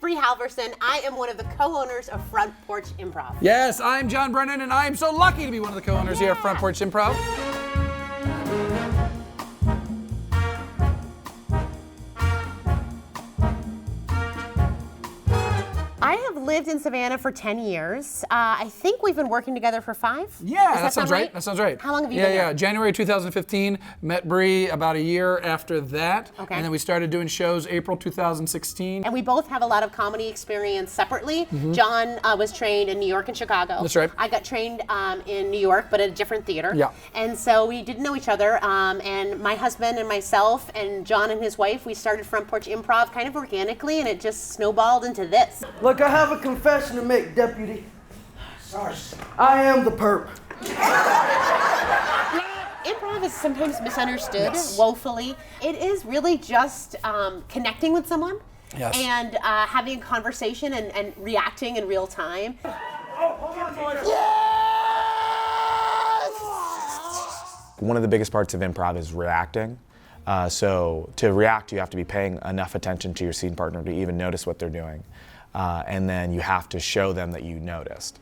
Bree Halverson. I am one of the co-owners of Front Porch Improv. Yes, I'm John Brennan, and I am so lucky to be one of the co-owners here at Front Porch Improv. I have lived in Savannah for 10 years. I think we've been working together for 5. Yeah, Does that sounds right. That sounds right. How long have you been here? here? January 2015. Met Bree about a year after that. Okay. And then we started doing shows April 2016. And we both have a lot of comedy experience separately. John was trained in New York and Chicago. That's right. I got trained in New York, but at a different theater. Yeah. And so we didn't know each other. And my husband and myself and John and his wife, we started Front Porch Improv kind of organically, and it just snowballed into this. Look, I have a confession to make, Deputy. Sorry. I am the perp. Improv is sometimes misunderstood, Yes. woefully. It is really just connecting with someone. Yes. And having a conversation and reacting in real time. One of the biggest parts of improv is reacting. So to react, you have to be paying enough attention to your scene partner to even notice what they're doing. And then you have to show them that you noticed.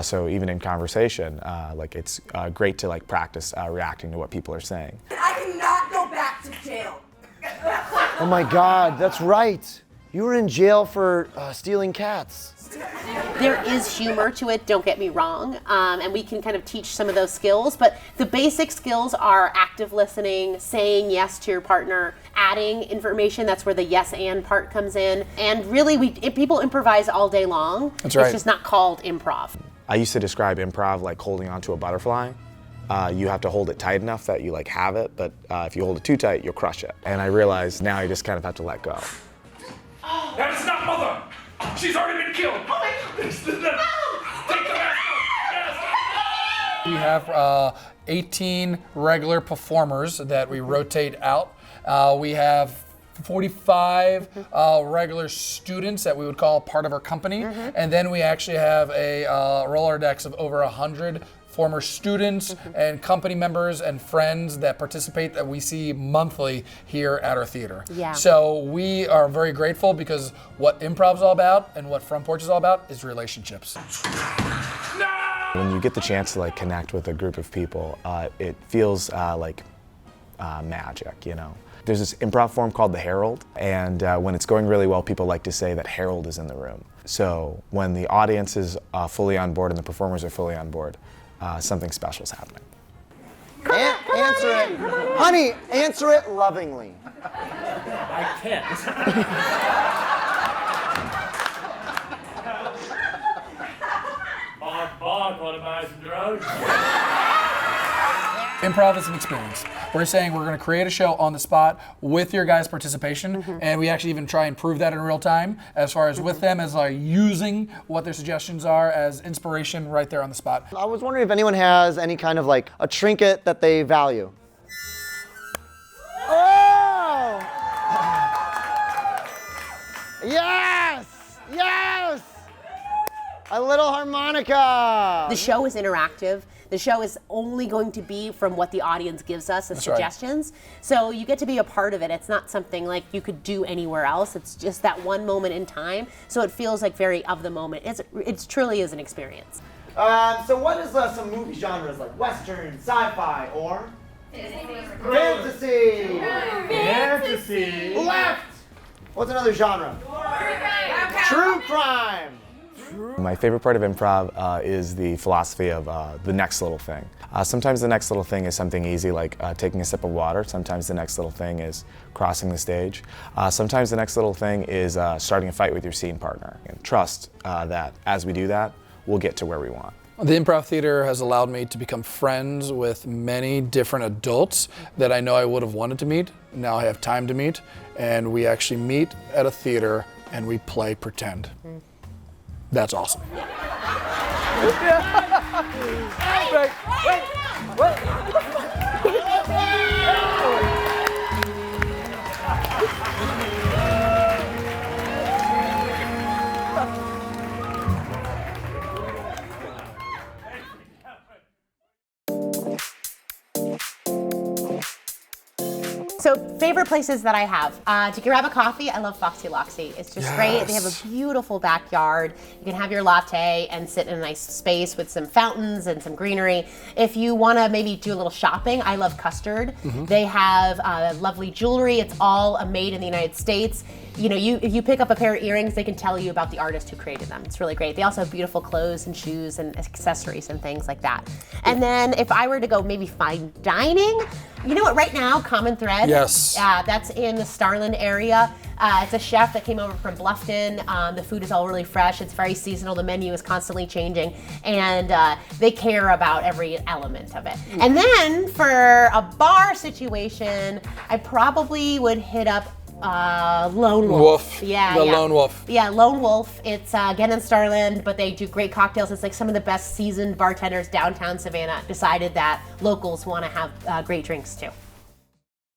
So even in conversation, like it's great to like practice reacting to what people are saying. I cannot go back to jail. Oh my God, that's right. You were in jail for stealing cats. There is humor to it, don't get me wrong, and we can kind of teach some of those skills, but the basic skills are active listening, saying yes to your partner, adding information, that's where the yes and part comes in, and really people improvise all day long. That's right. It's just not called improv. I used to describe improv like holding onto a butterfly. You have to hold it tight enough that you like have it, but if you hold it too tight, you'll crush it. And I realized now you just kind of have to let go. That is not Mother! She's already been killed! Oh my God! Take the mask off! Yes! We have 18 regular performers that we rotate out. We have 45 regular students that we would call part of our company. And then we actually have a Rolodex of over 100 former students and company members and friends that participate that we see monthly here at our theater. Yeah. So we are very grateful because what improv is all about and what Front Porch is all about is relationships. When you get the chance to like connect with a group of people, it feels like magic, you know. There's this improv form called the Herald, and when it's going really well, people like to say that Herald is in the room. So when the audience is fully on board and the performers are fully on board, something special is happening. Answer it. Honey, answer it lovingly. I can't. Bob, wanna buy some drugs? Improv is an experience. We're saying we're going to create a show on the spot with your guys' participation, and we actually even try and prove that in real time as far as with them as like using what their suggestions are as inspiration right there on the spot. I was wondering if anyone has any kind of like a trinket that they value. Oh! Yes! Yes! A little harmonica! The show is interactive. The show is only going to be from what the audience gives us as That's right. suggestions. So you get to be a part of it. It's not something like you could do anywhere else. It's just that one moment in time. So it feels like very of the moment. It truly is an experience. So what is some movie genres like Western, sci-fi, or? Fantasy! Fantasy! Left! What's another genre? True crime! My favorite part of improv is the philosophy of the next little thing. Sometimes the next little thing is something easy like taking a sip of water. Sometimes the next little thing is crossing the stage. Sometimes the next little thing is starting a fight with your scene partner. And trust that as we do that, we'll get to where we want. The improv theater has allowed me to become friends with many different adults that I know I would have wanted to meet. Now I have time to meet, and we actually meet at a theater and we play pretend. That's awesome. So Favorite places that I have to grab a coffee. I love Foxy Loxy. It's just great. They have a beautiful backyard. You can have your latte and sit in a nice space with some fountains and some greenery. If you want to maybe do a little shopping, I love Custard. They have lovely jewelry. It's all made in the United States. You know, if you pick up a pair of earrings, they can tell you about the artist who created them. It's really great. They also have beautiful clothes and shoes and accessories and things like that. And then if I were to go maybe fine dining, you know what, right now, Common Thread. Yes. That's in the Starland area. It's a chef that came over from Bluffton. The food is all really fresh. It's very seasonal. The menu is constantly changing. And they care about every element of it. And then for a bar situation, I probably would hit up Lone Wolf. Lone Wolf. Yeah, Lone Wolf. It's again in Starland, but they do great cocktails. It's like some of the best seasoned bartenders downtown Savannah decided that locals want to have great drinks too.